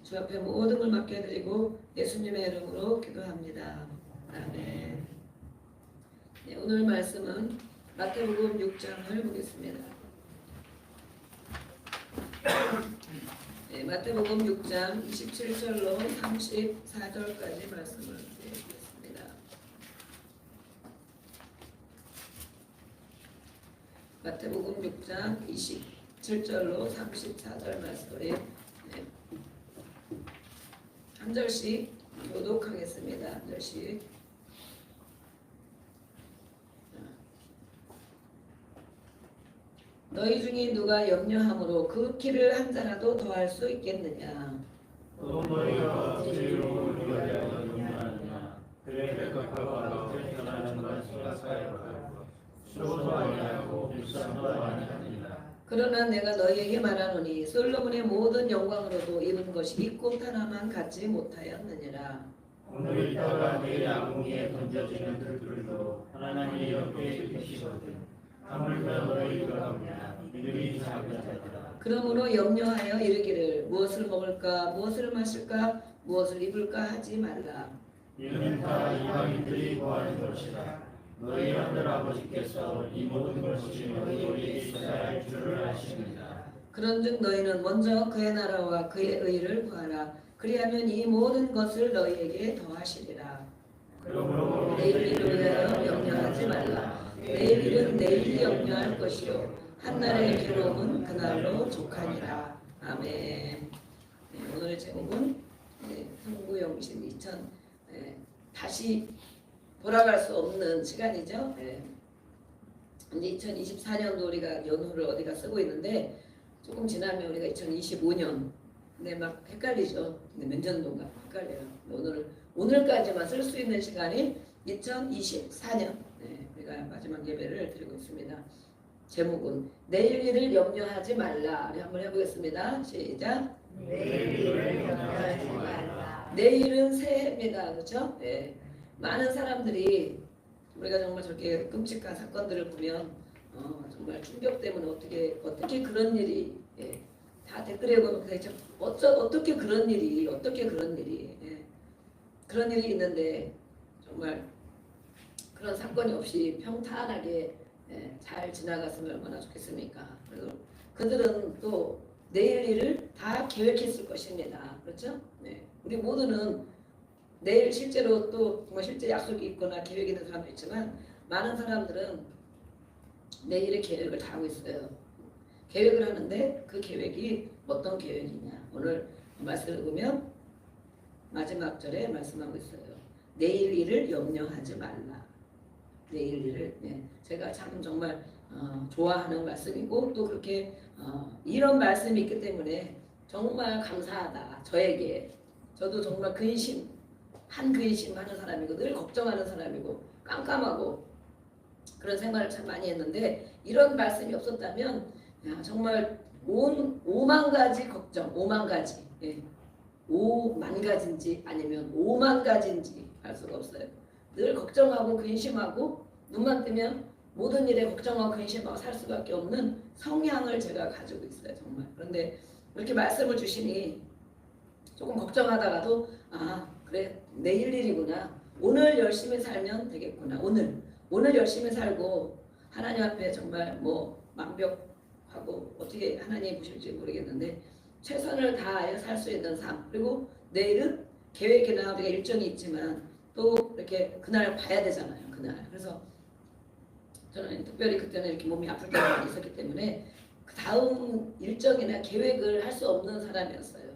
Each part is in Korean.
주 앞에 모든 걸 맡겨드리고 예수님의 이름으로 기도합니다. 아멘. 네, 오늘 말씀은 마태복음 6장을 보겠습니다. 네, 마태복음 6장 27절로 34절까지 말씀을 드리겠습니다. 마태복음 6장 27절로 34절 말씀을 한 절씩 교독하겠습니다. 한 절씩. 너희 중에 누가 염려함으로 그 키를 한 자라도 더할 수 있겠느냐? 또 너희가 어찌로 우리가 염려하느냐? 그래 백합과 불편하는 건 생각하여 수고도 아니하고 불쌍도 아니하니라. 그러나 내가 너희에게 말하노니 솔로몬의 모든 영광으로도 입은 것이 이 꽃 하나만 갖지 못하였느니라. 오늘 있다가 내일 악몽에 던져지는 들들도 하나님의 옆에 계시거든. 하물며 너희가 없냐? 믿음이 작은 자들아. 그러므로 염려하여 이르기를 무엇을 먹을까 무엇을 마실까 무엇을 입을까 하지 말라. 이는 다 이방인들이 구하는 것이라. 너희 하늘 아버지께서 이 모든 것이 너희에게 있어야 할 줄을 아십니다. 그런즉 너희는 먼저 그의 나라와 그의 의를 구하라. 그리하면 이 모든 것을 너희에게 더하시리라. 그러므로 내일 일을 위하여 염려하지 말라. 내일 일은 내일이 염려할 것이요 한날의 괴로움은 그날로 족하니라. 아멘. 네, 오늘의 제목은 성구영신 2000 다시 돌아갈 수 없는 시간이죠. 이제 2024년도 우리가 연호를 어디가 쓰고 있는데 조금 지나면 우리가 2025년 근데 막 헷갈리죠. 근데 몇 년도인가 헷갈려요. 오늘까지만 쓸 수 있는 시간이 2024년. 우리가 마지막 예배를 드리고 있습니다. 제목은 내일 일을 염려하지 말라. 우리 한번 해보겠습니다. 시작. 내일 일을 염려하지 말라. 내일은 새해입니다. 그렇죠? 네. 많은 사람들이 우리가 정말 저렇게 끔찍한 사건들을 보면 정말 충격 때문에 어떻게 그런 일이 다 댓글에 보면 도대체 어떻게 그런 일이 그런 일이 있는데 정말 그런 사건이 없이 평탄하게 잘 지나갔으면 얼마나 좋겠습니까? 그리고 그들은 또 내일 일을 다 계획했을 것입니다. 그렇죠? 네. 우리 모두는 내일 실제로 또 정말 실제 약속이 있거나 계획이 있는 사람도 있지만 많은 사람들은 내일의 계획을 다 하고 있어요. 계획을 하는데 그 계획이 어떤 계획이냐. 오늘 말씀을 보면 마지막 절에 말씀하고 있어요. 내일 일을 염려하지 말라. 내일 일을 제가 참 정말 좋아하는 말씀이고 또 그렇게 이런 말씀이 있기 때문에 정말 감사하다. 저도 정말 근심하는 사람이고 늘 걱정하는 사람이고 깜깜하고 그런 생활을 참 많이 했는데 이런 말씀이 없었다면 정말 5만 가지 걱정, 5만 가지 5만 가지인지 아니면 5만 가지인지 알 수가 없어요. 늘 걱정하고 근심하고 눈만 뜨면 모든 일에 걱정하고 근심하고 살 수밖에 없는 성향을 제가 가지고 있어요. 정말. 그런데 이렇게 말씀을 주시니 조금 걱정하다가도 그래 내일 일이구나. 오늘 열심히 살면 되겠구나. 오늘 열심히 살고 하나님 앞에 정말 완벽하고 어떻게 하나님이 보실지 모르겠는데 최선을 다하여 살 수 있는 삶. 그리고 내일은 계획이나 우리가 일정이 있지만 또 이렇게 그날 봐야 되잖아요. 그날. 그래서 저는 특별히 그때는 이렇게 몸이 아플 때가 많이 있었기 때문에 그 다음 일정이나 계획을 할 수 없는 사람이었어요.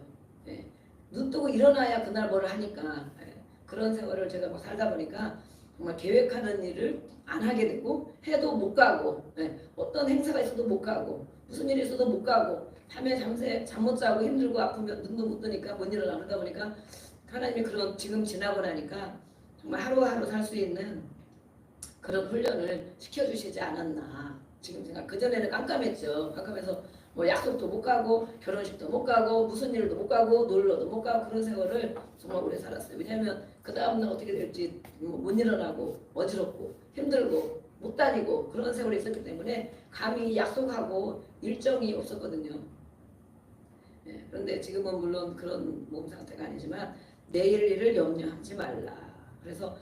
눈 뜨고 일어나야 그날 뭘 하니까 그런 세월을 제가 막 살다 보니까 정말 계획하는 일을 안 하게 되고 해도 못 가고 어떤 행사가 있어도 못 가고 무슨 일이 있어도 못 가고 밤에 잠 못 자고 힘들고 아프면 눈도 못 뜨니까 못 일어나. 그러다 보니까 하나님이 그런 지금 지나고 나니까 정말 하루하루 살 수 있는 그런 훈련을 시켜주시지 않았나. 지금 생각 그전에는 깜깜했죠. 깜깜해서 약속도 못 가고 결혼식도 못 가고 무슨 일도 못 가고 놀러도 못 가고 그런 세월을 정말 오래 살았어요. 왜냐하면 그 다음날 어떻게 될지 못 일어나고 어지럽고 힘들고 못 다니고 그런 세월이 있었기 때문에 감히 약속하고 일정이 없었거든요. 그런데 지금은 물론 그런 몸 상태가 아니지만 내일 일을 염려하지 말라. 그래서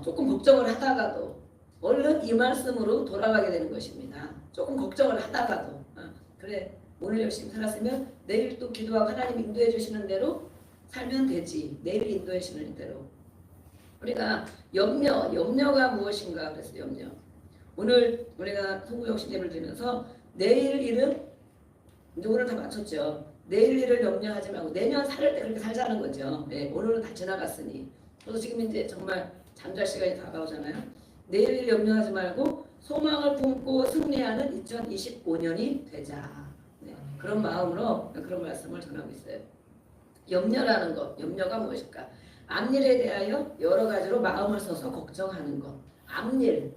조금 걱정을 하다가도 얼른 이 말씀으로 돌아가게 되는 것입니다. 조금 걱정을 하다가도 그래 오늘 열심히 살았으면 내일 또 기도하고 하나님 인도해 주시는 대로 살면 되지. 내일 인도해 주시는 대로. 우리가 염려가 무엇인가 그래서 염려. 오늘 우리가 송구영신 예배를 드리면서 내일 일은 이제 오늘 다 마쳤죠. 내일 일을 염려하지 말고 내년 살 때 그렇게 살자는 거죠. 오늘은 다 지나갔으니. 그래서 지금 이제 정말 잠잘 시간이 다가오잖아요. 내일 일 염려하지 말고 소망을 품고 승리하는 2025년이 되자. 그런 마음으로 그런 말씀을 전하고 있어요. 염려라는 것, 염려가 무엇일까? 앞일에 대하여 여러 가지로 마음을 써서 걱정하는 것. 앞일.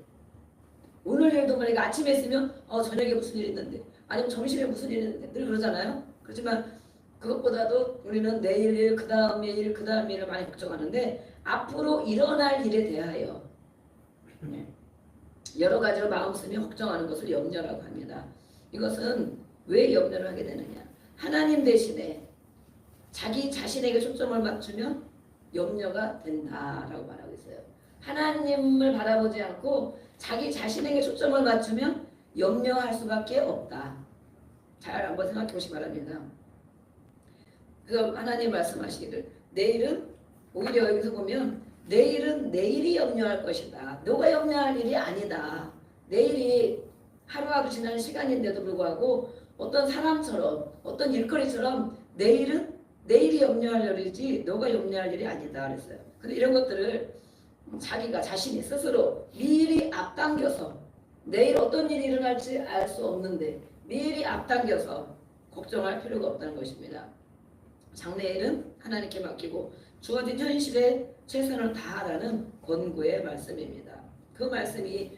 오늘 일도 말이야 아침에 있으면 저녁에 무슨 일이 있는데 아니면 점심에 무슨 일이 있는데 늘 그러잖아요. 그렇지만 그것보다도 우리는 내일 일, 그 다음의 일, 그 다음 일을 많이 걱정하는데 앞으로 일어날 일에 대하여 여러 가지로 마음 쓰며 걱정하는 것을 염려라고 합니다. 이것은 왜 염려를 하게 되느냐? 하나님 대신에 자기 자신에게 초점을 맞추면 염려가 된다라고 말하고 있어요. 하나님을 바라보지 않고 자기 자신에게 초점을 맞추면 염려할 수밖에 없다. 잘 한번 생각해 보시기 바랍니다. 그래서 하나님 말씀하시기를 내일은 오히려 여기서 보면 내일은 내일이 염려할 것이다. 너가 염려할 일이 아니다. 내일이 하루하루 지나는 시간인데도 불구하고 어떤 사람처럼 어떤 일거리처럼 내일은 내일이 염려할 일이지 너가 염려할 일이 아니다 그랬어요. 근데 이런 것들을 자기가 자신이 스스로 미리 앞당겨서 내일 어떤 일이 일어날지 알 수 없는데 미리 앞당겨서 걱정할 필요가 없다는 것입니다. 장래일은 하나님께 맡기고 주어진 현실에 최선을 다하라는 권고의 말씀입니다. 그 말씀이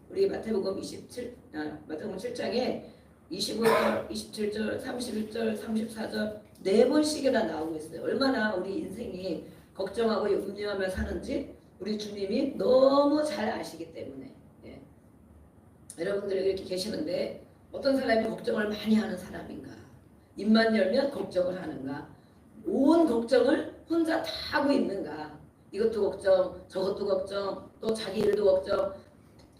우리 마태복음 7장에 25절, 27절, 31절, 34절 네 번씩이나 나오고 있어요. 얼마나 우리 인생이 걱정하고 염려하며 사는지 우리 주님이 너무 잘 아시기 때문에 여러분들이 이렇게 계시는데 어떤 사람이 걱정을 많이 하는 사람인가? 입만 열면 걱정을 하는가? 온 걱정을 혼자 다 하고 있는가? 이것도 걱정, 저것도 걱정, 또 자기 일도 걱정,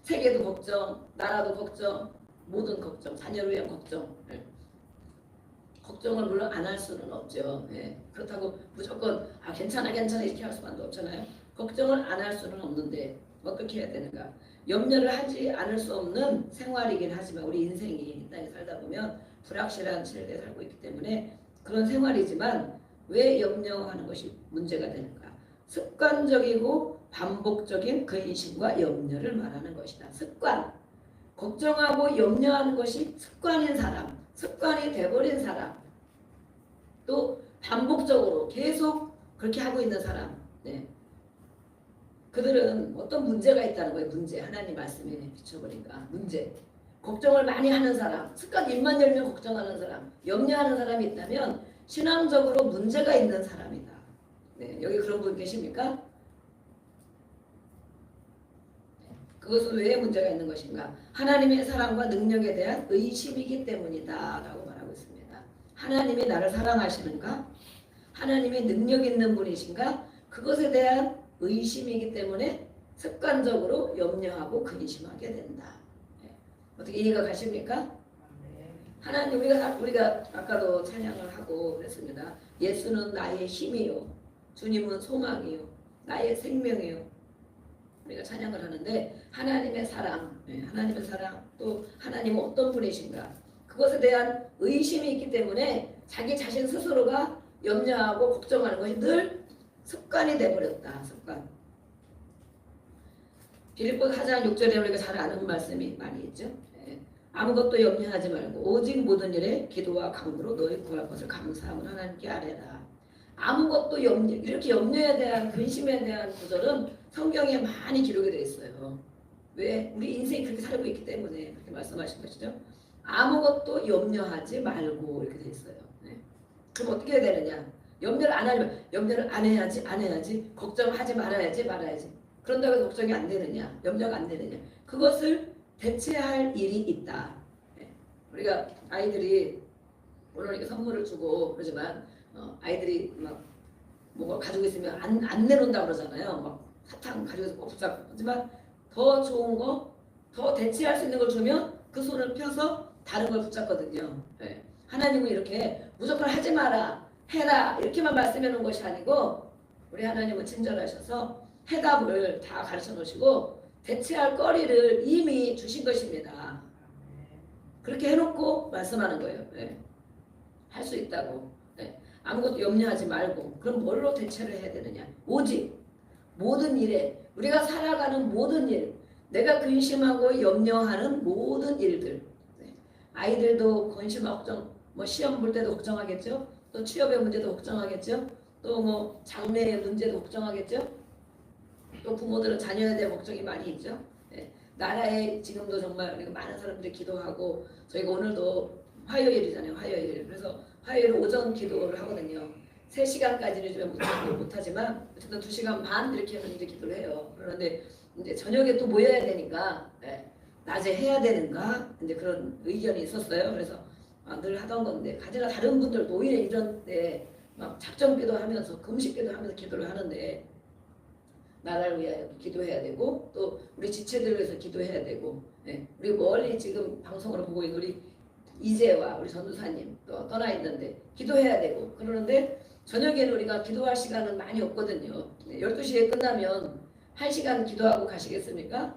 세계도 걱정, 나라도 걱정, 모든 걱정, 자녀를 위한 걱정. 걱정을 물론 안 할 수는 없죠. 그렇다고 무조건 괜찮아 이렇게 할 수만도 없잖아요. 걱정을 안 할 수는 없는데 어떻게 해야 되는가? 염려를 하지 않을 수 없는 생활이긴 하지만 우리 인생이 이 땅에 살다 보면 불확실한 시대에 살고 있기 때문에 그런 생활이지만 왜 염려하는 것이 문제가 되는가? 습관적이고 반복적인 근심과 염려를 말하는 것이다. 습관. 걱정하고 염려하는 것이 습관인 사람, 습관이 돼버린 사람, 또 반복적으로 계속 그렇게 하고 있는 사람, 그들은 어떤 문제가 있다는 거예요. 문제. 하나님 말씀에 비춰보니까 문제. 걱정을 많이 하는 사람, 습관 입만 열면 걱정하는 사람, 염려하는 사람이 있다면 신앙적으로 문제가 있는 사람이다. 여기 그런 분 계십니까? 그것은 왜 문제가 있는 것인가? 하나님의 사랑과 능력에 대한 의심이기 때문이다 라고 말하고 있습니다. 하나님이 나를 사랑하시는가? 하나님이 능력 있는 분이신가? 그것에 대한 의심이기 때문에 습관적으로 염려하고 근심하게 된다. 어떻게 이해가 가십니까? 하나님 우리가 아까도 찬양을 하고 그랬습니다. 예수는 나의 힘이요, 주님은 소망이요, 나의 생명이요. 우리가 찬양을 하는데 하나님의 사랑, 하나님의 사랑 또 하나님은 어떤 분이신가? 그것에 대한 의심이 있기 때문에 자기 자신 스스로가 염려하고 걱정하는 것이 늘 습관이 돼버렸다. 습관. 빌립보서 4장 6절에 우리가 잘 아는 말씀이 많이 있죠. 아무것도 염려하지 말고 오직 모든 일에 기도와 간구로 너희 구할 것을 감사함을 하나님께 아뢰라. 아무것도 이렇게 염려에 대한 근심에 대한 구절은 성경에 많이 기록이 되어 있어요. 왜? 우리 인생이 그렇게 살고 있기 때문에 그렇게 말씀하신 것이죠. 아무것도 염려하지 말고 이렇게 되어 있어요. 그럼 어떻게 해야 되느냐? 염려를 안 해야지 걱정하지 말아야지 그런다고 해서 걱정이 안 되느냐? 염려가 안 되느냐? 그것을 대체할 일이 있다. 우리가 아이들이 물론 이렇게 선물을 주고 그러지만 아이들이 막 뭔가 가지고 있으면 안 내놓는다 그러잖아요. 막 사탕 가지고 있으면 꼼짝 하지만 더 좋은 거, 더 대체할 수 있는 걸 주면 그 손을 펴서 다른 걸 붙잡거든요. 네. 하나님은 이렇게 무조건 하지 마라, 해라 이렇게만 말씀해 놓은 것이 아니고 우리 하나님은 친절하셔서 해답을 다 가르쳐 놓으시고 대체할 거리를 이미 주신 것입니다. 그렇게 해놓고 말씀하는 거예요. 네. 할 수 있다고. 네. 아무것도 염려하지 말고 그럼 뭘로 대체를 해야 되느냐? 오직 모든 일에 우리가 살아가는 모든 일 내가 근심하고 염려하는 모든 일들 네. 아이들도 근심하고 걱정 뭐 시험 볼 때도 걱정하겠죠. 또 취업의 문제도 걱정하겠죠. 또 뭐 장래의 문제도 걱정하겠죠. 또 부모들은 자녀에 대한 걱정이 많이 있죠. 네. 나라에 지금도 정말 우리가 많은 사람들이 기도하고 저희가 오늘도 화요일이잖아요. 화요일. 그래서 화요일 오전 기도를 하거든요. 3시간까지는 요즘에 못하지만 어쨌든 2시간 반 이렇게 하는 이제 기도를 해요. 그런데 이제 저녁에 또 모여야 되니까 네. 낮에 해야 되는가 이제 그런 의견이 있었어요. 그래서 늘 하던 건데 가지나 다른 분들도 오히려 이런 때 막 작정기도 하면서 금식기도 하면서 기도를 하는데 나라를 위하여 기도해야 되고 또 우리 지체들을 위해서 기도해야 되고 네. 우리 멀리 지금 방송으로 보고 있는 우리 이재와 우리 전도사님 또 떠나 있는데 기도해야 되고 그러는데 저녁에는 우리가 기도할 시간은 많이 없거든요. 12시에 끝나면 1시간 기도하고 가시겠습니까?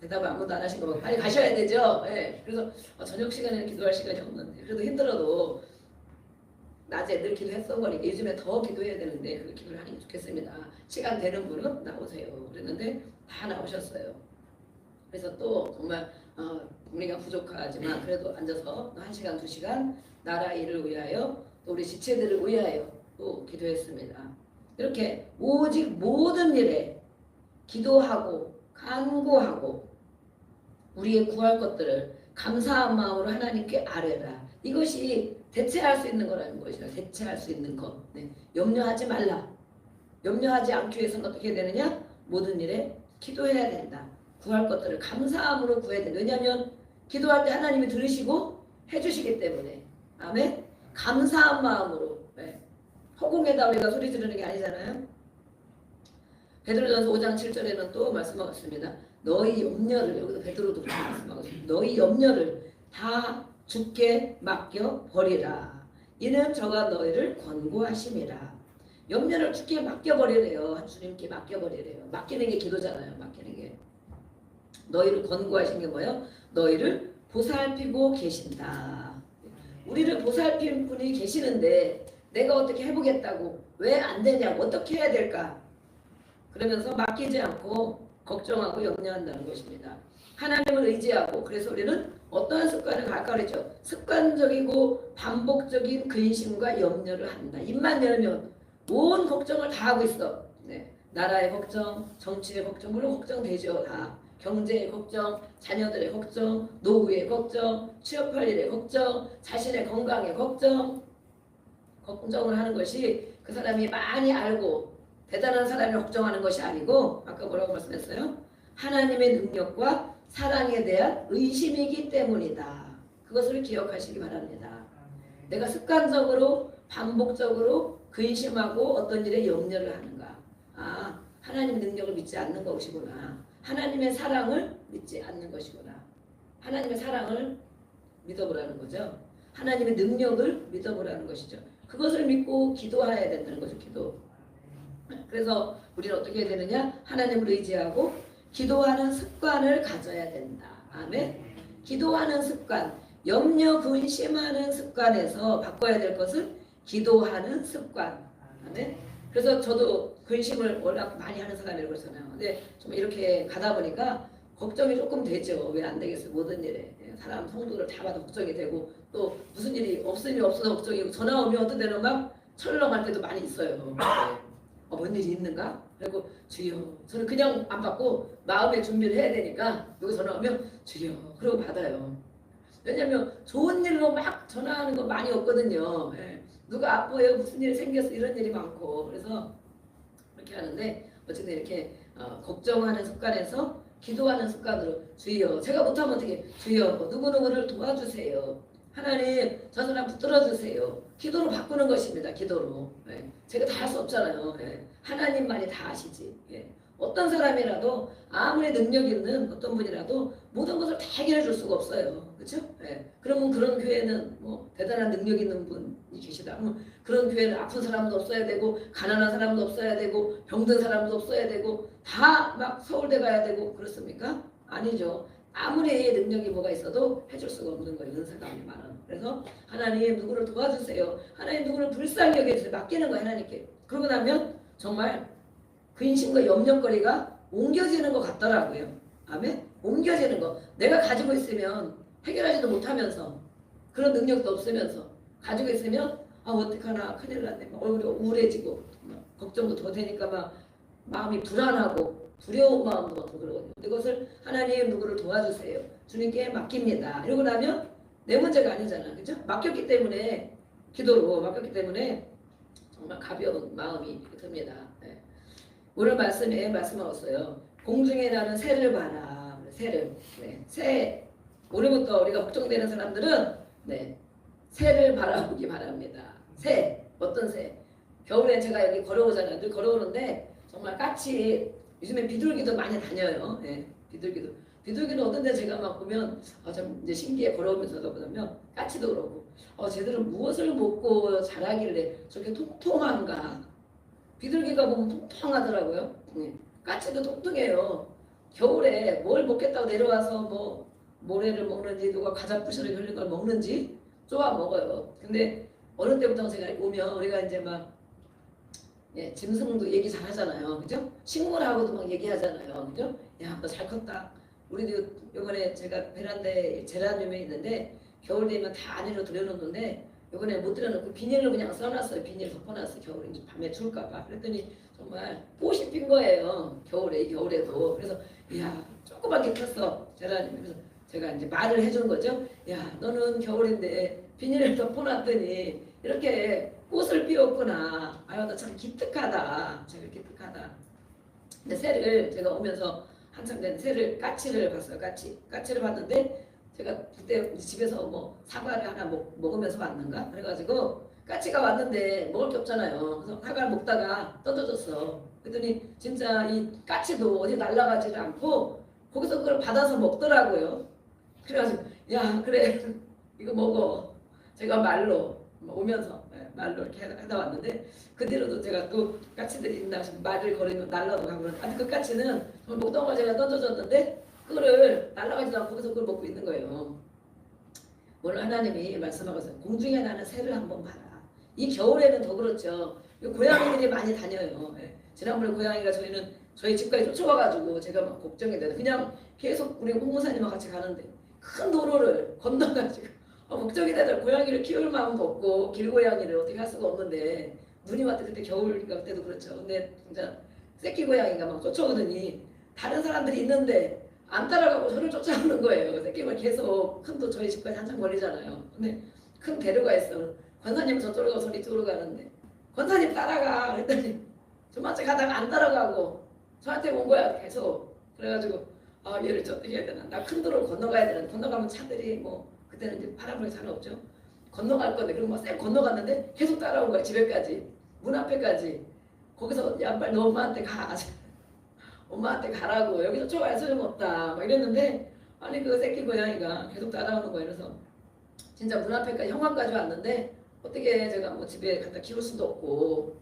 대답을 아무도 안 하신 거 보고 빨리 가셔야 되죠. 네. 그래서 저녁 시간에는 기도할 시간이 없는데 그래도 힘들어도 낮에 늘 기도했던 거니까 요즘에 더 기도해야 되는데 그 기도를 하는 게 좋겠습니다. 시간 되는 분은 나오세요. 그랬는데 다 나오셨어요. 그래서 또 정말 우리가 부족하지만 그래도 앉아서 1시간 2시간 나라 일을 위하여 또 우리 지체들을 위하여 또 기도했습니다. 이렇게 오직 모든 일에 기도하고 간구하고 우리의 구할 것들을 감사한 마음으로 하나님께 아뢰라. 이것이 대체할 수 있는 거라는 것이죠. 대체할 수 있는 것. 네. 염려하지 말라. 염려하지 않기 위해서는 어떻게 해야 되느냐? 모든 일에 기도해야 된다. 구할 것들을 감사함으로 구해야 된다. 왜냐하면 기도할 때 하나님이 들으시고 해주시기 때문에. 아멘. 감사한 마음으로. 네. 허공에다 우리가 소리 지르는 게 아니잖아요. 베드로전서 5장 7절에는 또 말씀하고 있습니다. 너희 염려를 여기서 베드로도 말씀하고 있습니다. 너희 염려를 다 주께 맡겨 버리라. 이는 저가 너희를 권고하심이라. 염려를 주께 맡겨 버리래요. 주님께 맡겨 버리래요. 맡기는 게 기도잖아요. 맡기는 게. 너희를 권고하신 게 뭐예요? 너희를 보살피고 계신다. 우리를 보살피는 분이 계시는데 내가 어떻게 해보겠다고 왜 안 되냐고 어떻게 해야 될까? 그러면서 맡기지 않고 걱정하고 염려한다는 것입니다. 하나님을 의지하고 그래서 우리는 어떠한 습관을 갈까 그랬죠. 습관적이고 반복적인 근심과 염려를 한다. 입만 열면 온 걱정을 다 하고 있어. 네. 나라의 걱정, 정치의 걱정, 물론 걱정되죠. 다. 경제의 걱정, 자녀들의 걱정, 노후의 걱정, 취업할 일의 걱정, 자신의 건강의 걱정을 하는 것이 그 사람이 많이 알고 대단한 사람이 걱정하는 것이 아니고 아까 뭐라고 말씀했어요? 하나님의 능력과 사랑에 대한 의심이기 때문이다. 그것을 기억하시기 바랍니다. 내가 습관적으로 반복적으로 근심하고 어떤 일에 염려를 하는가. 하나님의 능력을 믿지 않는 것이구나. 하나님의 사랑을 믿지 않는 것이구나. 하나님의 사랑을 믿어보라는 거죠. 하나님의 능력을 믿어보라는 것이죠. 그것을 믿고 기도해야 된다는 거죠. 기도. 그래서 우리는 어떻게 해야 되느냐? 하나님을 의지하고 기도하는 습관을 가져야 된다. 아멘. 기도하는 습관, 염려 근심하는 습관에서 바꿔야 될 것은 기도하는 습관. 아멘. 그래서 저도 근심을 워낙 많이 하는 사람이라고 그러잖아요. 근데 좀 이렇게 가다 보니까 걱정이 조금 되죠. 왜 안 되겠어요? 모든 일에 사람 성도를 다 봐도 걱정이 되고 또 무슨 일이 없으면 없어서 걱정이고 전화 오면 어떤 데는 막 철렁할 때도 많이 있어요. 뭔 일이 있는가? 그리고 주여 저는 그냥 안 받고 마음의 준비를 해야 되니까 여기 전화 오면 주여 그러고 받아요. 왜냐면 좋은 일로 막 전화하는 거 많이 없거든요. 예. 누가 아파요 무슨 일이 생겼어 이런 일이 많고 그래서 그렇게 하는데 어쨌든 이렇게 걱정하는 습관에서 기도하는 습관으로 주여 제가 못하면 어떻게 주여 누구누구를 도와주세요 하나님 저 사람 붙들어 주세요. 기도로 바꾸는 것입니다. 기도로. 예. 제가 다 할 수 없잖아요. 예. 하나님만이 다 아시지. 예. 어떤 사람이라도 아무리 능력 있는 어떤 분이라도 모든 것을 다 해결해 줄 수가 없어요. 그렇죠? 예. 그러면 그런 교회는 뭐 대단한 능력 있는 분이 계시다. 그런 교회는 아픈 사람도 없어야 되고 가난한 사람도 없어야 되고 병든 사람도 없어야 되고 다 막 서울대 가야 되고 그렇습니까? 아니죠. 아무리 능력이 뭐가 있어도 해줄 수가 없는 거예요. 은사가 많은. 그래서 하나님 누구를 도와주세요. 하나님 누구를 불쌍히 여겨주세요. 맡기는 거예요. 하나님께. 그러고 나면 정말 근심과 염려거리가 옮겨지는 것 같더라고요. 아멘? 옮겨지는 거. 내가 가지고 있으면 해결하지도 못하면서 그런 능력도 없으면서 가지고 있으면 아 어떡하나 큰일 났네. 막 얼굴이 우울해지고 막 걱정도 더 되니까 막 마음이 불안하고 두려운 마음도 더 그러거든요. 이것을 하나님 누구를 도와주세요. 주님께 맡깁니다. 이러고 나면 내 문제가 아니잖아. 그죠? 맡겼기 때문에 기도로 맡겼기 때문에 정말 가벼운 마음이 듭니다. 네. 오늘 말씀에 말씀하셨어요. 공중에 나는 새를 봐라. 새를. 네. 새. 오늘부터 우리가 걱정되는 사람들은 네. 새를 바라보기 바랍니다. 새. 어떤 새? 겨울에 제가 여기 걸어오잖아요. 늘 걸어오는데 정말 까치 요즘에 비둘기도 많이 다녀요. 네. 비둘기는 어떤데 제가 막 보면 참 이제 신기해 걸어오면서도 보면 까치도 그러고 쟤들은 무엇을 먹고 자라길래 저렇게 통통한가? 비둘기가 보면 통통하더라고요. 네. 까치도 통통해요. 겨울에 뭘 먹겠다고 내려와서 뭐 모래를 먹는지 누가 과자 부스러기 흘린 걸 먹는지 쪼아 먹어요. 근데 어느 때부터 제가 오면 우리가 이제 막 예, 짐승도 얘기 잘 하잖아요. 그죠? 식물하고도 막 얘기하잖아요. 그죠? 야, 너 잘 컸다. 우리도 이번에 제가 베란다에 제라늄이 있는데 겨울 되면 다 안으로 들여놓는데 이번에 못 들여놓고 비닐로 그냥 써놨어요. 비닐 덮어놨어요. 겨울에 이제 밤에 추울까봐. 그랬더니 정말 꽃이 핀 거예요. 겨울에도. 그래서 야, 조그맣게 폈어. 제라늄이. 그래서 제가 이제 말을 해준 거죠. 야, 너는 겨울인데 비닐을 덮어놨더니 이렇게 꽃을 피웠구나. 아유, 너 참 기특하다. 제가 기특하다. 근데 새를 제가 오면서 한참 된 새를 까치를 봤어요. 까치를 봤는데 제가 그때 집에서 뭐 사과를 하나 먹으면서 왔는가 그래가지고 까치가 왔는데 먹을 게 없잖아요. 그래서 사과를 먹다가 떨어졌어. 그랬더니 진짜 이 까치도 어디 날아가지를 않고 거기서 그걸 받아서 먹더라고요. 그래가지고 야 그래 이거 먹어. 제가 말로 오면서 말로 이렇게 하다 왔는데 그 뒤로도 제가 또 까치들이 있나 싶어 말을 걸으면 날라도 가고 그러는데 그 까치는 먹던 걸 제가 던져줬는데 그거를 날아가지도 않고 거기서 그걸 먹고 있는 거예요. 오늘 하나님이 말씀하고 있어요. 공중에 나는 새를 한번 봐라. 이 겨울에는 더 그렇죠. 고양이들이 많이 다녀요. 지난번에 고양이가 저희 집까지 쫓아와가지고 제가 막 걱정이 돼요. 그냥 계속 우리 홍무사님과 같이 가는데 큰 도로를 건너가지고 걱정이 되더라고요. 고양이를 키울 마음도 없고 길고양이를 어떻게 할 수가 없는데 눈이 왔대. 그때 겨울인가 그때도 그렇죠. 근데 진짜 새끼 고양이가 막 쫓아오더니 다른 사람들이 있는데 안 따라가고 저를 쫓아오는 거예요. 새끼가 계속 큰 도 저희 집까지 한참 걸리잖아요. 근데 큰 대로가 있어. 권사님 저쪽으로 가서 이쪽으로 가는데 권사님 따라가 그랬더니 저만치 가다가 안 따라가고 저한테 온 거야 계속. 그래가지고 얘를 어떻게 해야 되나. 나 큰 도로를 건너가야 되나. 건너가면 차들이 뭐 그때는 이제 파란불이 잘 없죠. 건너갈 건데 그럼 막 쌩 건너갔는데 계속 따라온 거야. 집에까지. 문 앞에까지. 거기서 야 빨리 너 엄마한테 가. 엄마한테 가라고. 여기서 쫓아갈 소용없다. 막 이랬는데 아니 그 새끼 고양이가 계속 따라오는 거예요. 그래서 진짜 문 앞에까지 현관까지 왔는데 어떻게 제가 뭐 집에 갖다 키울 수도 없고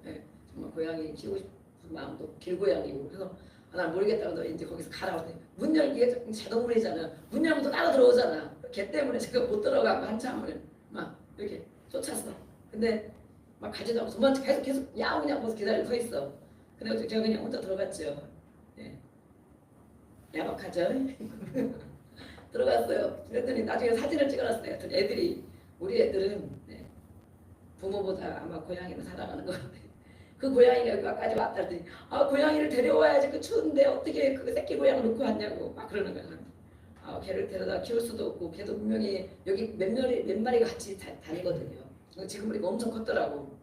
정말 고양이 키우고 싶은 마음도 길고양이고 그래서 난 모르겠다고 너 이제 거기서 가라고. 문 열기에 자동문이잖아. 문 열면 또 따라 들어오잖아. 걔 때문에 제가 못 들어가고 한참을 막 이렇게 쫓았어. 근데 막 가지도 않고 도망쳐 계속 야옹야옹 거기서 기다리고 서 있어. 그래서 제가 그냥 혼자 들어갔죠. 야박하죠. 들어갔어요. 그랬더니 나중에 사진을 찍어놨어요. 애들이 우리 애들은 부모보다 아마 고양이를 사랑하는 것 같아. 그 고양이가 여기까지 왔다 했더니 고양이를 데려와야지 그 추운데 어떻게 그 새끼 고양이 놓고 왔냐고 막 그러는 거야. 걔를 데려다 키울 수도 없고 걔도 분명히 여기 몇 마리가 같이 다니거든요. 지금 우리가 엄청 컸더라고.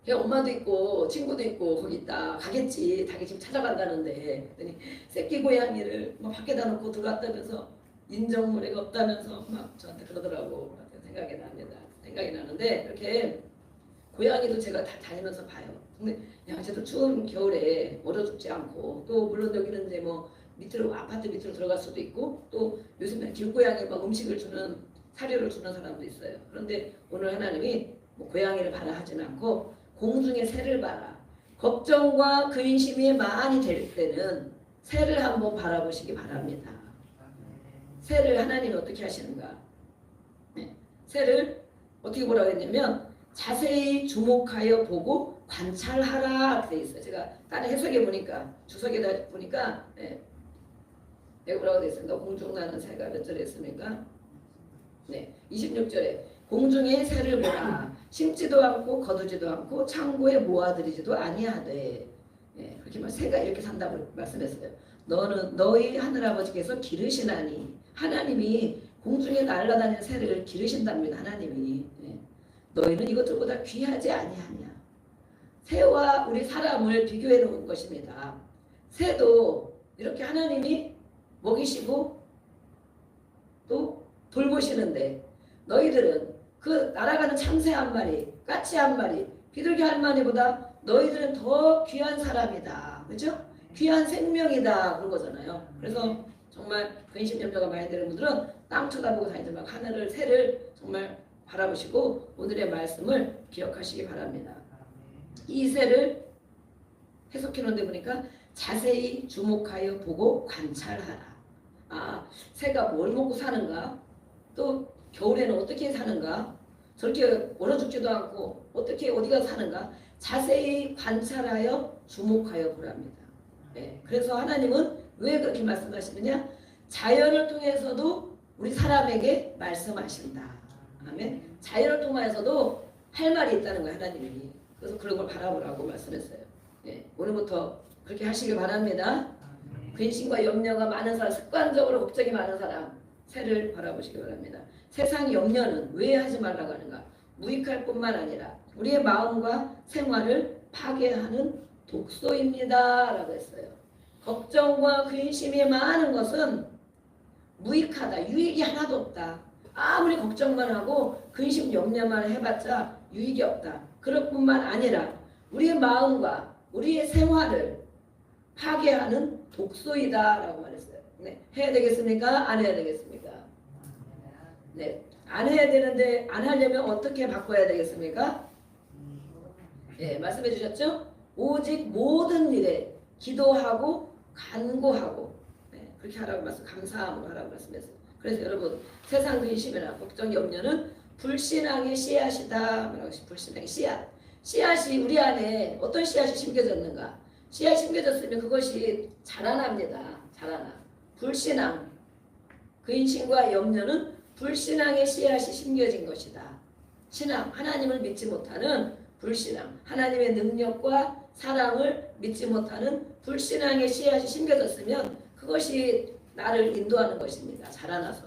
걔 엄마도 있고 친구도 있고 거기 있다 가겠지. 자기 집 찾아간다는데 그랬더니 새끼 고양이를 막 밖에다 놓고 들어왔다면서 인정머리가 없다면서 막 저한테 그러더라고. 생각이 납니다. 생각이 나는데 이렇게 고양이도 제가 다 다니면서 봐요. 근데 야, 쟤도 추운 겨울에 얼어 죽지 않고 또 물론 여기는 이제 뭐 밑으로 아파트 밑으로 들어갈 수도 있고 또 요즘에 길고양이 막 음식을 주는 사료를 주는 사람도 있어요. 그런데 오늘 하나님이 뭐 고양이를 봐라 하지는 않고 공중의 새를 봐라. 걱정과 근심이 많이 될 때는 새를 한번 바라보시기 바랍니다. 새를 하나님이 어떻게 하시는가? 네. 새를 어떻게 보라고 했냐면 자세히 주목하여 보고 관찰하라 이렇게 돼 있어요. 제가 다른 해석에 보니까 주석에다 보니까 내가 뭐라고 돼 있습니까? 공중 나는 새가 몇 절에 있습니까? 네, 26절에 공중의 새를 보라. 심지도 않고 거두지도 않고 창고에 모아들이지도 아니하되 그렇게 새가 이렇게 산다고 말씀했어요. 너는 너희 하늘아버지께서 기르시나니 하나님이 공중에 날아다니는 새를 기르신답니다. 하나님이 너희는 이것들보다 귀하지 아니하냐. 새와 우리 사람을 비교해 놓은 것입니다. 새도 이렇게 하나님이 먹이시고 또 돌보시는데 너희들은 그 날아가는 참새 한 마리, 까치 한 마리, 비둘기 한 마리보다 너희들은 더 귀한 사람이다. 그렇죠? 귀한 생명이다. 그런 거잖아요. 그래서 정말 근심 염려가 많이 되는 분들은 땅 쳐다보고 다니지 말고 하늘을 새를 정말 바라보시고 오늘의 말씀을 기억하시기 바랍니다. 이 새를 해석해 놓은 데 보니까 자세히 주목하여 보고 관찰하라. 아, 새가 뭘 먹고 사는가? 또 겨울에는 어떻게 사는가? 저렇게 얼어 죽지도 않고 어떻게 어디가 사는가? 자세히 관찰하여 주목하여 보랍니다. 그래서 하나님은 왜 그렇게 말씀하시느냐? 자연을 통해서도 우리 사람에게 말씀하신다. 아멘. 자연을 통해서도 할 말이 있다는 거예요, 하나님이. 그래서 그런 걸 바라보라고 말씀했어요. 오늘부터 그렇게 하시길 바랍니다. 근심과 염려가 많은 사람, 습관적으로 걱정이 많은 사람, 새를 바라보시기 바랍니다. 세상 염려는 왜 하지 말라고 하는가? 무익할 뿐만 아니라 우리의 마음과 생활을 파괴하는 독소입니다. 라고 했어요. 걱정과 근심이 많은 것은 무익하다. 유익이 하나도 없다. 아무리 걱정만 하고 근심 염려만 해봤자 유익이 없다. 그럴 뿐만 아니라 우리의 마음과 우리의 생활을 파괴하는 독소이다 라고 말했어요. 해야 되겠습니까? 안 해야 되겠습니까? 안 해야 되는데 안 하려면 어떻게 바꿔야 되겠습니까? 말씀해 주셨죠? 오직 모든 일에 기도하고 간구하고 그렇게 하라고 감사함으로 하라고 말씀했어요. 그래서 여러분 세상 근심이나 걱정 염려는 불신앙의 씨앗이다. 불신앙의 씨앗. 씨앗이 우리 안에 어떤 씨앗이 심겨졌는가? 씨앗이 심겨졌으면 그것이 자라납니다. 자라나. 불신앙, 근심과 염려는 불신앙의 씨앗이 심겨진 것이다. 신앙, 하나님을 믿지 못하는 불신앙, 하나님의 능력과 사랑을 믿지 못하는 불신앙의 씨앗이 심겨졌으면 그것이 나를 인도하는 것입니다. 자라나서.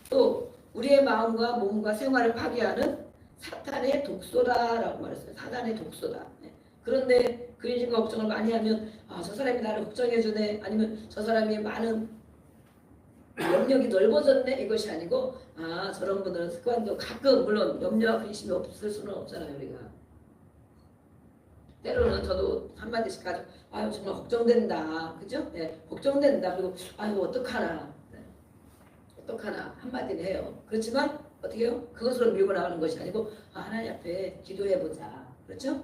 또 우리의 마음과 몸과 생활을 파괴하는 사탄의 독소다라고 말했어요. 사탄의 독소다. 그런데 근심과 걱정을 많이 하면 저 사람이 나를 걱정해 주네, 아니면 저 사람이 많은 영역이 넓어졌네, 이것이 아니고 저런 분들은 습관도 가끔 물론 염려와 근심이 없을 수는 없잖아요. 우리가 때로는 저도 한마디씩 가지고 정말 걱정된다, 그죠? 걱정된다. 그리고 이거 어떡하나, 어떡하나 한마디는 해요. 그렇지만 어떻게 해요? 그것으로 밀고 나가는 것이 아니고 하나님 앞에 기도해보자, 그렇죠?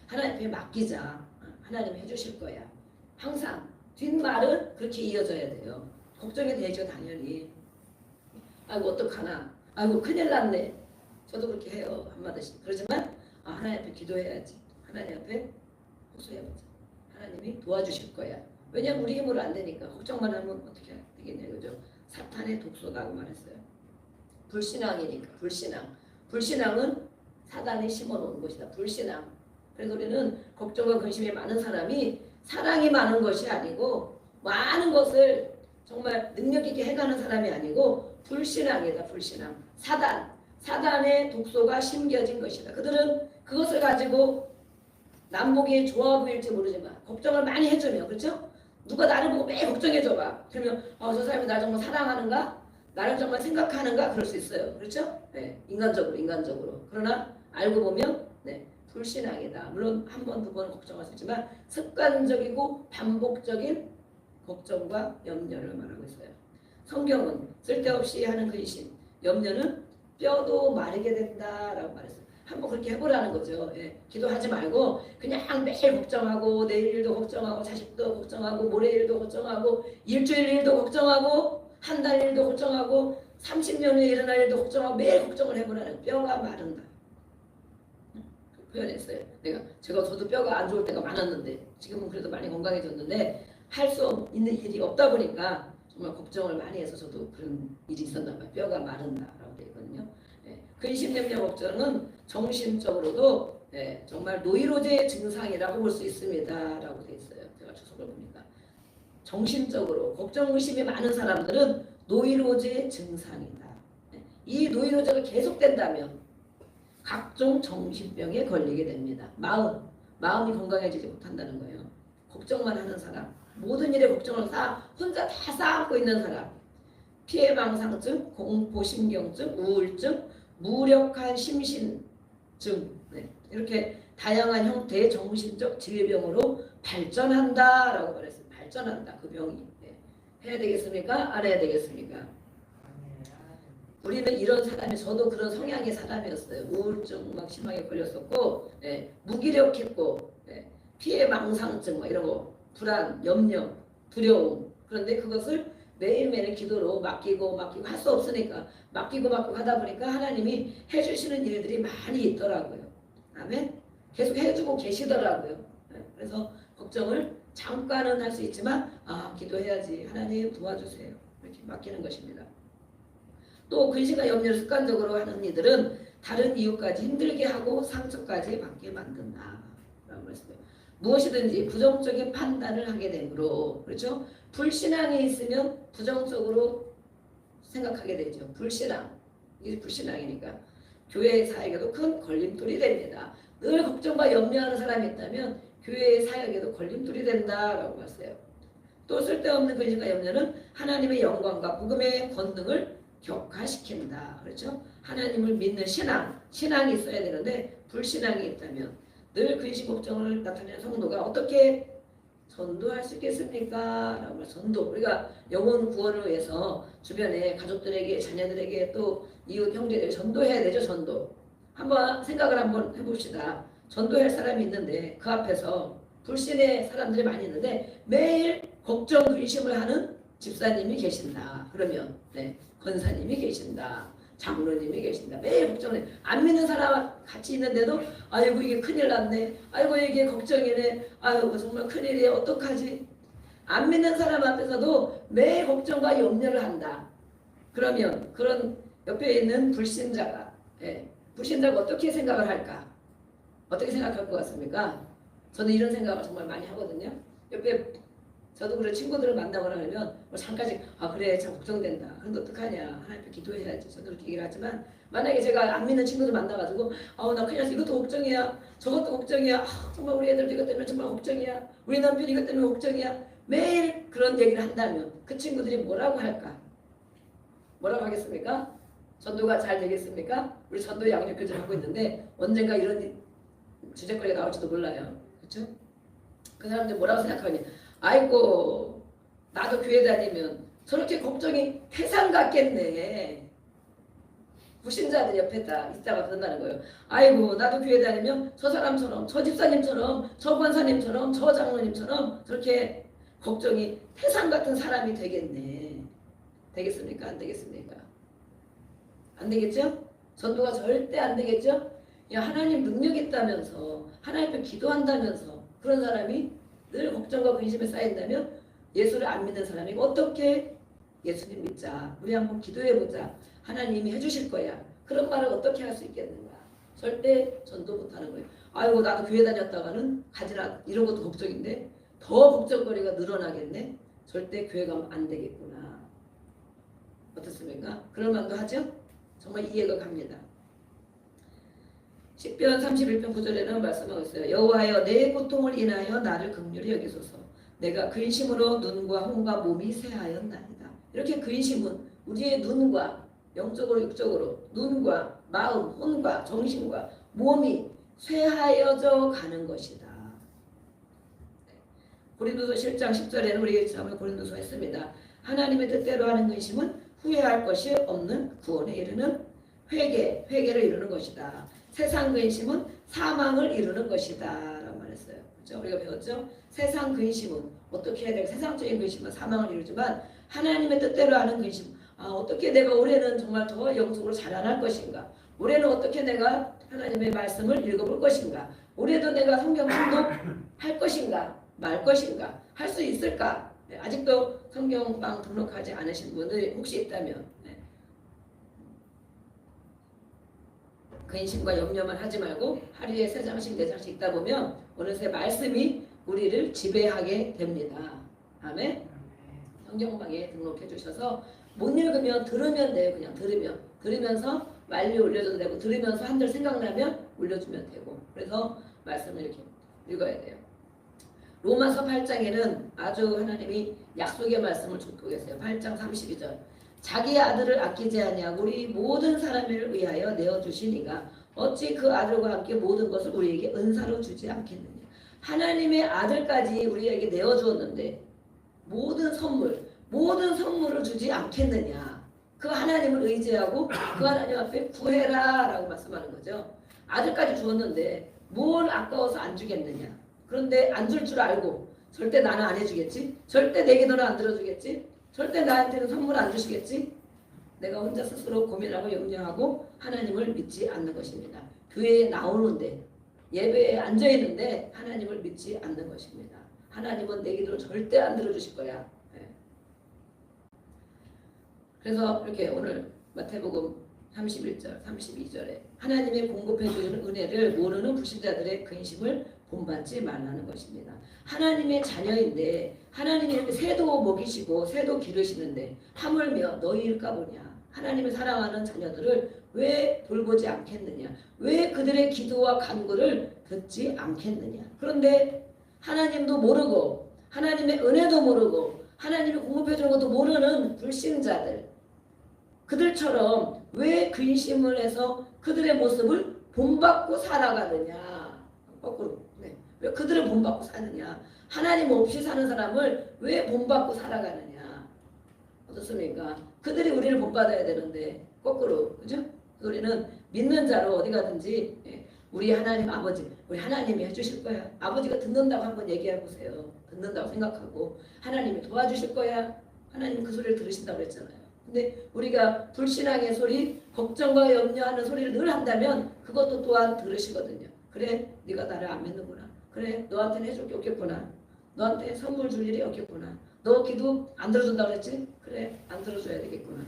하나님 앞에 맡기자. 하나님이 해주실 거야. 항상 뒷말은 그렇게 이어져야 돼요. 걱정이 되죠, 당연히. 아이고 어떡하나, 아이고 큰일 났네. 저도 그렇게 해요, 한마디씩. 그렇지만 하나님 앞에 기도해야지. 하나님 앞에 호소해보자. 하나님이 도와주실 거야. 왜냐면 우리 힘으로 안 되니까. 걱정만 하면 어떻게 되겠냐, 그죠? 사탄의 독소라고 말했어요. 불신앙이니까. 불신앙은 사단이 심어놓은 것이다. 불신앙. 그래서 우리는 걱정과 근심이 많은 사람이 사랑이 많은 것이 아니고 많은 것을 정말 능력 있게 해가는 사람이 아니고 불신앙이다. 불신앙. 사단의 독소가 심겨진 것이다. 그들은 그것을 가지고 남보기에 좋아 보일지 모르지만 걱정을 많이 해주면, 그렇죠? 누가 나를 보고 매일 걱정해줘봐. 그러면 저 사람이 나 정말 사랑하는가? 나를 정말 생각하는가 그럴 수 있어요. 그렇죠? 네, 인간적으로. 그러나 알고 보면 네, 불신앙이다. 물론 한 번, 두 번 걱정할 수 있지만 습관적이고 반복적인 걱정과 염려를 말하고 있어요. 성경은 쓸데없이 하는 근심, 염려는 뼈도 마르게 된다라고 말했어요. 한번 그렇게 해보라는 거죠. 예, 기도하지 말고 그냥 매일 걱정하고 내일 일도 걱정하고 자식도 걱정하고 모레 일도 걱정하고 일주일 일도 걱정하고 한 달 일도 걱정하고 30년 후에 일어날 일도 걱정하고 매일 걱정을 해보라는 뼈가 마른다. 표현했어요. 저도 뼈가 안 좋을 때가 많았는데 지금은 그래도 많이 건강해졌는데 할 수 있는 일이 없다 보니까 정말 걱정을 많이 해서 저도 그런 일이 있었나 봐요. 뼈가 마른다라고 되어 있거든요. 예, 근심, 염려, 걱정은 정신적으로도 예, 정말 노이로제 증상이라고 볼 수 있습니다라고 되어 있어요. 제가 주석을 보니까 정신적으로 걱정, 의심이 많은 사람들은 노이로제 증상이다. 예, 이 노이로제가 계속된다면 각종 정신병에 걸리게 됩니다. 마음이 건강해지지 못한다는 거예요. 걱정만 하는 사람, 모든 일에 걱정을 혼자 다 쌓고 있는 사람, 피해망상증, 공포신경증, 우울증, 무력한 심신증 네, 이렇게 다양한 형태의 정신적 질병으로 발전한다라고 말했어요. 발전한다. 그 병이 네. 해야 되겠습니까? 알아야 되겠습니까? 우리는 이런 사람이 저도 그런 성향의 사람이었어요. 우울증 막 심하게 걸렸었고 네, 무기력했고 네, 피해망상증 막 이런 거 불안, 염려, 두려움 그런데 그것을 매일매일 기도로 맡기고 할 수 없으니까 맡기고 하다 보니까 하나님이 해주시는 일들이 많이 있더라고요. 아멘. 계속 해주고 계시더라고요. 네, 그래서 걱정을 잠깐은 할 수 있지만 기도해야지 하나님 도와주세요 이렇게 맡기는 것입니다. 또 근심과 염려를 습관적으로 하는 이들은 다른 이유까지 힘들게 하고 상처까지 받게 만든다 라고 말했어요. 무엇이든지 부정적인 판단을 하게 되므로 그렇죠? 불신앙이 있으면 부정적으로 생각하게 되죠. 이게 불신앙이니까 교회 사역에도 큰 걸림돌이 됩니다. 늘 걱정과 염려하는 사람이 있다면 교회 사역에도 걸림돌이 된다라고 했어요. 또 쓸데없는 근심과 염려는 하나님의 영광과 복음의 권능을 격화시킨다. 그렇죠? 하나님을 믿는 신앙이 있어야 되는데 불신앙이 있다면 늘 근심 걱정을 나타내는 성도가 어떻게 전도할 수 있겠습니까? 라고 전도. 우리가 영혼 구원을 위해서 주변에 가족들에게 자녀들에게 또 이웃 형제들에게 전도해야 되죠. 전도. 생각을 한번 해봅시다. 전도할 사람이 있는데 그 앞에서 불신의 사람들이 많이 있는데 매일 걱정 근심을 하는 집사님이 계신다. 그러면 권사님이 계신다. 장로님이 계신다. 매일 걱정해. 안 믿는 사람 같이 있는데도 아이고 이게 큰일 났네. 아이고 이게 걱정이네. 아이고 정말 큰일이야. 어떡하지? 안 믿는 사람 앞에서도 매일 걱정과 염려를 한다. 그러면 그런 옆에 있는 불신자가 어떻게 생각을 할까? 어떻게 생각할 것 같습니까? 저는 이런 생각을 정말 많이 하거든요. 옆에 저도 그래 친구들을 만나거나 하면 잠깐씩 그래 참 걱정된다. 그런데 어떡하냐. 하나님 기도해야지. 저도 그렇게 얘기를 하지만 만약에 제가 안 믿는 친구들 만나가지고 나 큰일 났어. 이것도 걱정이야. 저것도 걱정이야. 정말 우리 애들도 이것 때문에 정말 걱정이야. 우리 남편이 이것 때문에 걱정이야. 매일 그런 얘기를 한다면 그 친구들이 뭐라고 할까? 뭐라고 하겠습니까? 전도가 잘 되겠습니까? 우리 전도 양육교제 하고 있는데 언젠가 이런 주제거리가 나올지도 몰라요. 그렇죠? 그 사람들이 뭐라고 생각하냐. 아이고 나도 교회 다니면 저렇게 걱정이 태산 같겠네. 불신자들 옆에 있다가 그런다는 거예요. 아이고 나도 교회 다니면 저 사람처럼 저 집사님처럼 저 권사님처럼 저 장로님처럼 저렇게 걱정이 태산 같은 사람이 되겠네. 되겠습니까? 안 되겠습니까? 안 되겠죠? 전도가 절대 안 되겠죠? 하나님 능력 있다면서 하나님 앞에 기도한다면서 그런 사람이 늘 걱정과 근심에 쌓인다면 예수를 안 믿는 사람이 어떻게 예수님 믿자. 우리 한번 기도해보자. 하나님이 해주실 거야. 그런 말을 어떻게 할 수 있겠는가. 절대 전도 못하는 거예요. 아이고 나도 교회 다녔다가는 가지라. 이런 것도 걱정인데 더 걱정거리가 늘어나겠네. 절대 교회 가면 안 되겠구나. 어떻습니까? 그런 말도 하죠? 정말 이해가 갑니다. 시편 31편 9절에는 말씀하고 있어요. 여호와여 내 고통을 인하여 나를 긍휼히 여기소서. 내가 근심으로 눈과 혼과 몸이 쇠하였나이다. 이렇게 근심은 우리의 눈과 영적으로 육적으로 눈과 마음, 혼과 정신과 몸이 쇠하여져 가는 것이다. 고린도서 10장 10절에는 우리가 처음에 고린도서 했습니다. 하나님의 뜻대로 하는 근심은 후회할 것이 없는 구원에 이르는 회개를 이루는 것이다. 세상 근심은 사망을 이루는 것이다 라고 말했어요. 그렇죠? 우리가 배웠죠? 세상 근심은 어떻게 해야 될까? 세상적인 근심은 사망을 이루지만 하나님의 뜻대로 하는 근심, 어떻게 내가 올해는 정말 더 영적으로 자라날 것인가? 올해는 어떻게 내가 하나님의 말씀을 읽어볼 것인가? 올해도 내가 성경 통독할 것인가? 말 것인가? 할 수 있을까? 네, 아직도 성경방 등록하지 않으신 분들이 혹시 있다면 근심과 염려만 하지 말고 하루에 3장씩 4장씩 읽다 보면 어느새 말씀이 우리를 지배하게 됩니다. 아멘. 성경방에 등록해 주셔서 못 읽으면 들으면 돼요. 그냥 들으면서 말리 올려줘도 되고 들으면서 한들 생각나면 올려주면 되고 그래서 말씀을 이렇게 읽어야 돼요. 로마서 8장에는 아주 하나님이 약속의 말씀을 줬고 계세요. 8장 32절 자기 아들을 아끼지 아니하고 우리 모든 사람을 위하여 내어주시니가 어찌 그 아들과 함께 모든 것을 우리에게 은사로 주지 않겠느냐. 하나님의 아들까지 우리에게 내어주었는데 모든 선물을 주지 않겠느냐. 그 하나님을 의지하고 그 하나님 앞에 구해라 라고 말씀하는 거죠. 아들까지 주었는데 뭘 아까워서 안 주겠느냐. 그런데 안 줄 줄 알고 절대 나는 안 해주겠지. 절대 내 기도는 안 들어주겠지. 절대 나한테는 선물 안 주시겠지. 내가 혼자 스스로 고민하고 염려하고 하나님을 믿지 않는 것입니다. 교회에 나오는데 예배에 앉아있는데 하나님을 믿지 않는 것입니다. 하나님은 내 기도를 절대 안 들어주실 거야. 그래서 이렇게 오늘 마태복음 31절 32절에 하나님의 공급해 주는 은혜를 모르는 불신자들의 근심을 본받지 말라는 것입니다. 하나님의 자녀인데 하나님이 이렇게 새도 먹이시고 새도 기르시는데 하물며 너희일까 보냐. 하나님을 사랑하는 자녀들을 왜 돌보지 않겠느냐. 왜 그들의 기도와 간구를 듣지 않겠느냐. 그런데 하나님도 모르고 하나님의 은혜도 모르고 하나님이 공급해 주는 것도 모르는 불신자들 그들처럼 왜 근심을 해서 그들의 모습을 본받고 살아가느냐. 거꾸로. 왜 그들을 본받고 사느냐. 하나님 없이 사는 사람을 왜 본받고 살아가느냐. 어떻습니까? 그들이 우리를 본받아야 되는데 거꾸로. 그죠? 우리는 믿는 자로 어디 가든지 우리 하나님 아버지 우리 하나님이 해주실 거야. 아버지가 듣는다고 한번 얘기해 보세요. 듣는다고 생각하고 하나님이 도와주실 거야. 하나님 그 소리를 들으신다고 그랬잖아요. 근데 우리가 불신앙의 소리, 걱정과 염려하는 소리를 늘 한다면 그것도 또한 들으시거든요. 그래, 네가 나를 안 믿는구나. 그래, 너한테는 해줄 게 없겠구나. 너한테 선물 줄 일이 없겠구나. 너 기도 안 들어준다고 그랬지? 그래, 안 들어줘야 되겠구나.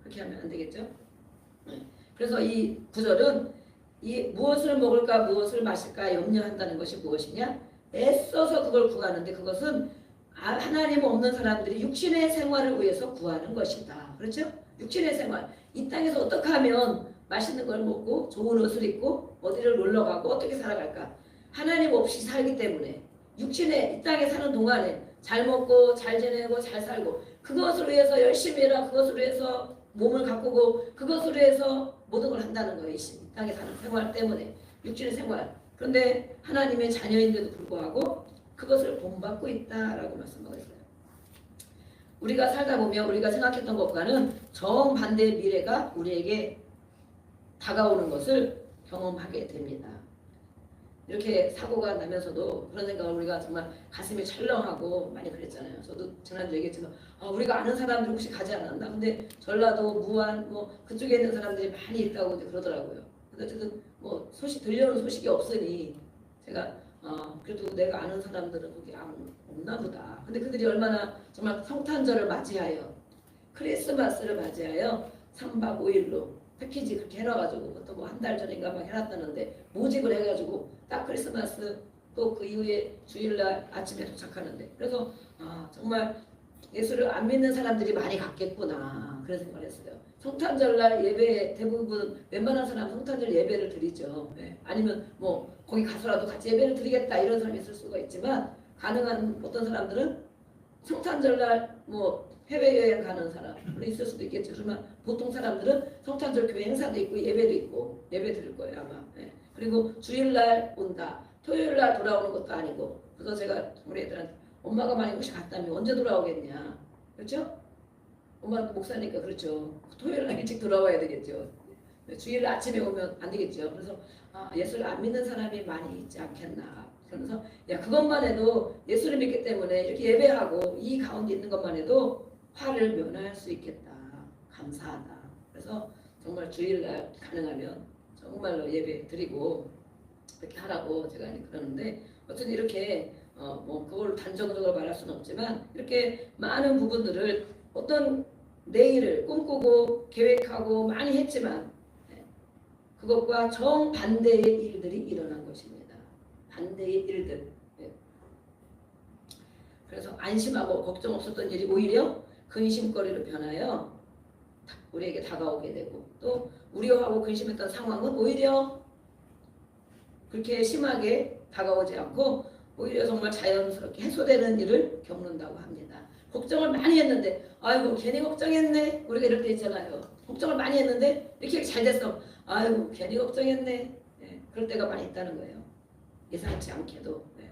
그렇게 하면 안 되겠죠? 그래서 이 구절은 이 무엇을 먹을까 무엇을 마실까 염려한다는 것이 무엇이냐? 애써서 그걸 구하는데 그것은 하나님 없는 사람들이 육신의 생활을 위해서 구하는 것이다. 그렇죠? 육신의 생활. 이 땅에서 어떻게 하면 맛있는 걸 먹고 좋은 옷을 입고 어디를 놀러 가고 어떻게 살아갈까? 하나님 없이 살기 때문에 육신의 이 땅에 사는 동안에 잘 먹고 잘 지내고 잘 살고 그것을 위해서 열심히 해라. 그것을 위해서 몸을 가꾸고 그것을 위해서 모든 걸 한다는 거예요. 이 땅에 사는 생활 때문에 육신의 생활. 그런데 하나님의 자녀인데도 불구하고 그것을 본받고 있다라고 말씀하고 있어요. 우리가 살다 보면 우리가 생각했던 것과는 정반대의 미래가 우리에게 다가오는 것을 경험하게 됩니다. 이렇게 사고가 나면서도 그런 생각을 우리가 정말 가슴이 철렁하고 많이 그랬잖아요. 저도 지난주 얘기했지만 우리가 아는 사람들 혹시 가지 않았나? 근데 전라도, 무안 뭐 그쪽에 있는 사람들이 많이 있다고 그러더라고요. 근데 어쨌든 뭐 소식 들려오는 소식이 없으니 제가 그래도 내가 아는 사람들은 거기 없나 보다. 근데 그들이 얼마나 정말 성탄절을 맞이하여 크리스마스를 맞이하여 3박 5일로 패키지 그렇게 해놔가지고 그것도 뭐 한 달 전인가 막 해놨다는데 모집을 해가지고 딱 크리스마스 또 그 이후에 주일날 아침에 도착하는데 그래서 정말 예수를 안 믿는 사람들이 많이 갔겠구나 그런 생각을 했어요. 성탄절날 예배 대부분 웬만한 사람 성탄절 예배를 드리죠. 아니면 뭐 거기 가서라도 같이 예배를 드리겠다 이런 사람이 있을 수가 있지만 가능한 어떤 사람들은 성탄절날 뭐 해외여행 가는 사람 물론 있을 수도 있겠죠. 그러면 보통 사람들은 성탄절 교회 행사도 있고 예배도 있고 예배 드릴 거예요 아마. 예. 그리고 주일날 온다. 토요일날 돌아오는 것도 아니고. 그래서 제가 우리 애들한테 엄마가 만약 혹시 갔다면 언제 돌아오겠냐. 그렇죠? 엄마는 목사니까 그렇죠. 토요일날 일찍 돌아와야 되겠죠. 주일 아침에 오면 안 되겠죠. 그래서 예수를 안 믿는 사람이 많이 있지 않겠나. 그러면서 야 그것만 해도 예수를 믿기 때문에 이렇게 예배하고 이 가운데 있는 것만 해도 화를 면할 수 있겠다. 감사하다. 그래서 정말 주일날 가능하면 정말로 예배 드리고 이렇게 하라고 제가 그러는데 어쨌든 이렇게 뭐 그걸 단정적으로 말할 수는 없지만 이렇게 많은 부분들을 어떤 내일을 꿈꾸고 계획하고 많이 했지만 그것과 정반대의 일들이 일어난 것입니다. 반대의 일들. 그래서 안심하고 걱정 없었던 일이 오히려 근심거리로 변하여 우리에게 다가오게 되고 또 우려하고 근심했던 상황은 오히려 그렇게 심하게 다가오지 않고 오히려 정말 자연스럽게 해소되는 일을 겪는다고 합니다. 걱정을 많이 했는데 아이고 괜히 걱정했네. 우리가 이럴 때 있잖아요. 걱정을 많이 했는데 이렇게 잘 됐어. 아이고 괜히 걱정했네. 네, 그럴 때가 많이 있다는 거예요. 예상치 않게도. 네.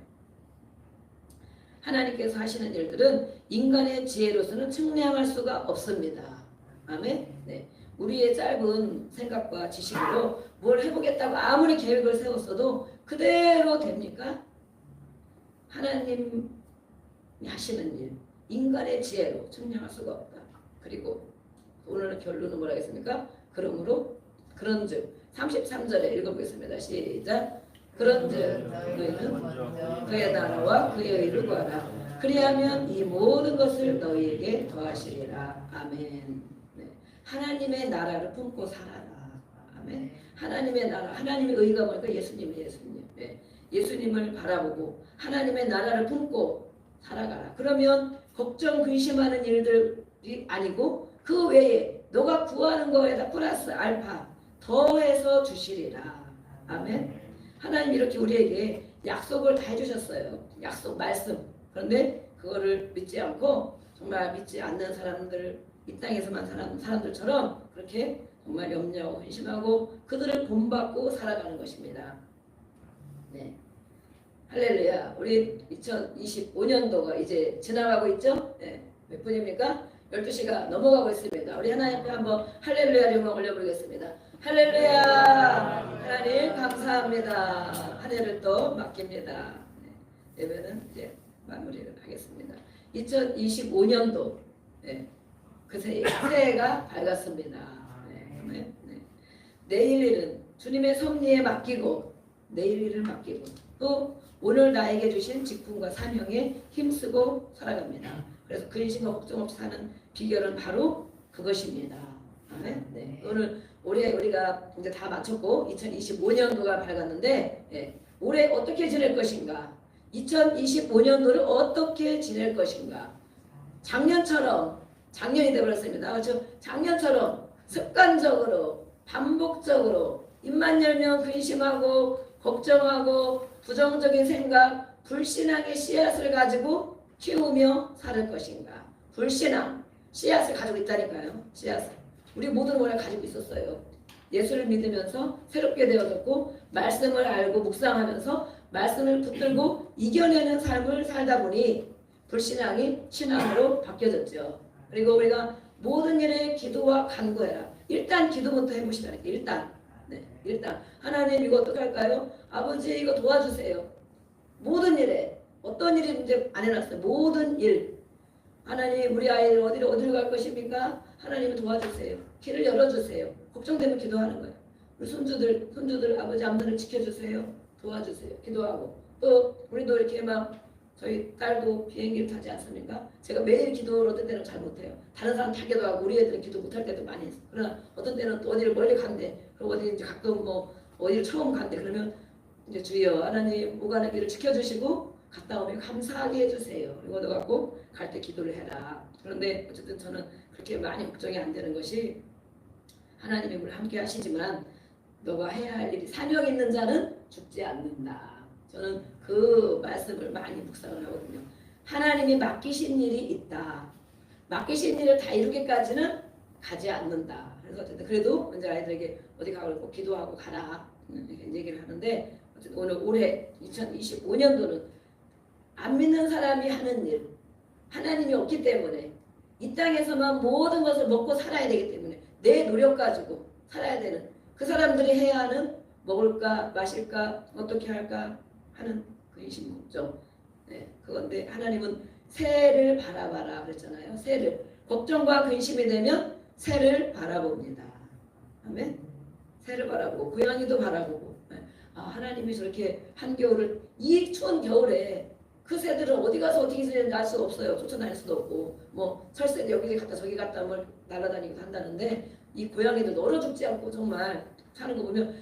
하나님께서 하시는 일들은 인간의 지혜로서는 측량할 수가 없습니다. 아멘. 네. 우리의 짧은 생각과 지식으로 뭘 해보겠다고 아무리 계획을 세웠어도 그대로 됩니까? 하나님이 하시는 일, 인간의 지혜로 측량할 수가 없다. 그리고 오늘의 결론은 뭐라 하겠습니까? 그러므로 그런즉 33절에 읽어보겠습니다. 시작. 그런즉 너희는 그의 나라와 그의 의를 구하라. 그리하면 이 모든 것을 너희에게 더하시리라. 아멘. 네. 하나님의 나라를 품고 살아라. 아멘. 하나님의 나라, 하나님의 의가 뭐니까 예수님이에요. 예수님. 네. 예수님을 바라보고 하나님의 나라를 품고 살아가라. 그러면 걱정 근심하는 일들이 아니고 그 외에 너가 구하는 거에다 플러스 알파 더해서 주시리라. 아멘. 하나님 이렇게 우리에게 약속을 다 해주셨어요. 약속 말씀. 그런데 그거를 믿지 않고 정말 믿지 않는 사람들, 이 땅에서만 사는 사람들처럼 그렇게 정말 염려하고 근심하고 그들을 본받고 살아가는 것입니다. 네. 할렐루야. 우리 2025년도가 이제 지나가고 있죠? 네. 몇 분입니까? 12시가 넘어가고 있습니다. 우리 하나님 앞에 한번 할렐루야 영광 올려보겠습니다. 할렐루야. 하나님 감사합니다. 한 해를 또 맡깁니다. 네. 예배는 이제 마무리를 하겠습니다. 2025년도 네. 그 새해가 밝았습니다. 네. 네. 내일 일은 주님의 섭리에 맡기고 내일 일을 맡기고 또 오늘 나에게 주신 직분과 사명에 힘쓰고 살아갑니다. 그래서 근심과 걱정 없이 사는 비결은 바로 그것입니다. 아멘. 네. 오늘 올해 우리가 이제 다 마쳤고 2025년도가 밝았는데 네. 올해 어떻게 지낼 것인가? 2025년도를 어떻게 지낼 것인가? 작년이 되어버렸습니다. 그렇죠? 작년처럼 습관적으로 반복적으로 입만 열면 근심하고 걱정하고 부정적인 생각, 불신앙의 씨앗을 가지고 키우며 살 것인가? 불신앙, 씨앗을 가지고 있다니까요. 씨앗을. 우리 모두는 원래 가지고 있었어요. 예수를 믿으면서 새롭게 되어졌고 말씀을 알고 묵상하면서 말씀을 붙들고 이겨내는 삶을 살다 보니 불신앙이 신앙으로 바뀌어졌죠. 그리고 우리가 모든 일에 기도와 간구해라. 일단 기도부터 해보시라니까. 일단 하나님 이거 어떻게 할까요? 아버지 이거 도와주세요. 모든 일에 어떤 일인지 안 해놨어요. 모든 일. 하나님 우리 아이를 어디로 갈 것입니까? 하나님 도와주세요. 길을 열어주세요. 걱정되면 기도하는 거예요. 우리 손주들 아버지 암들을 지켜주세요. 도와주세요. 기도하고 또 우리도 이렇게 막 저희 딸도 비행기를 타지 않습니까? 제가 매일 기도를 어떤 때는 잘 못해요. 다른 사람 다 기도하고 우리 애들은 기도 못할 때도 많이 했어요. 그러나 어떤 때는 또 어디를 멀리 간대. 그리고 어디 이제 가끔 뭐 어디를 처음 간대. 그러면 이제 주여 하나님 오가는 길을 지켜주시고 갔다 오면 감사하게 해주세요. 그리고 너 갖고 갈 때 기도를 해라. 그런데 어쨌든 저는 그렇게 많이 걱정이 안 되는 것이 하나님이 우리 함께 하시지만 너가 해야 할 일이 사명 있는 자는 죽지 않는다. 저는 그 말씀을 많이 묵상을 하거든요. 하나님이 맡기신 일이 있다. 맡기신 일을 다 이루기까지는 가지 않는다. 그래서 어쨌든 그래도 이제 아이들에게 어디 가고 꼭 기도하고 가라 이렇게 얘기를 하는데 어쨌든 오늘 올해 2025년도는 안 믿는 사람이 하는 일 하나님이 없기 때문에 이 땅에서만 모든 것을 먹고 살아야 되기 때문에 내 노력 가지고 살아야 되는 그 사람들이 해야 하는 먹을까 마실까 어떻게 할까 하는 근심 걱정 그건데 하나님은 새를 바라봐라 그랬잖아요. 새를 걱정과 근심이 되면 새를 바라봅니다. 아멘. 새를 바라보고 고양이도 바라보고 하나님이 저렇게 한겨울을 이 추운 겨울에 그 새들은 어디 가서 어떻게 지내는지 알 수가 없어요. 쫓아다닐 수도 없고 뭐 철새도 여기 갔다 저기 갔다 뭘 날아다니기도 한다는데 이 고양이들도 얼어 죽지 않고 정말 사는 거 보면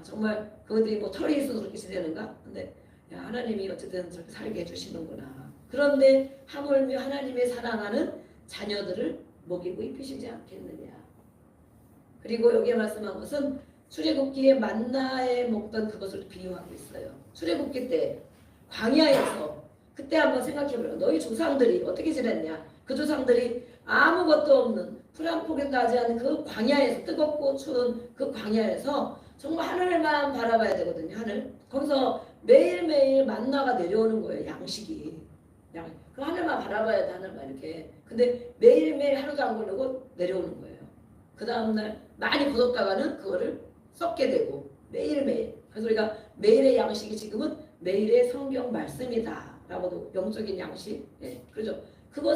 정말 그들이 뭐 털이 있어서 그렇게 지내는가? 근데 하나님이 어쨌든 저렇게 살게 해주시는구나. 그런데 하물며 하나님의 사랑하는 자녀들을 먹이고 입히시지 않겠느냐. 그리고 여기에 말씀한 것은 출애굽기에 만나에 먹던 그것을 비유하고 있어요. 출애굽기 때 광야에서 그때 한번 생각해보라. 너희 조상들이 어떻게 지냈냐. 그 조상들이 아무것도 없는 풀 한 폭이 나지 않은 그 광야에서 뜨겁고 추운 그 광야에서 정말 하늘만 바라봐야 되거든요. 하늘. 거기서 매일매일 만나가 내려오는 거예요. 양식이. 그 하늘만 바라봐야 돼. 하늘만 이렇게. 근데 매일매일 하루도 안 걸리고 내려오는 거예요. 그 다음날 많이 굳었다가는 그거를 썩게 되고 매일매일. 그래서 우리가 매일의 양식이 지금은 매일의 성경 말씀이다. 라고도 영적인 양식. 그렇죠. 그것을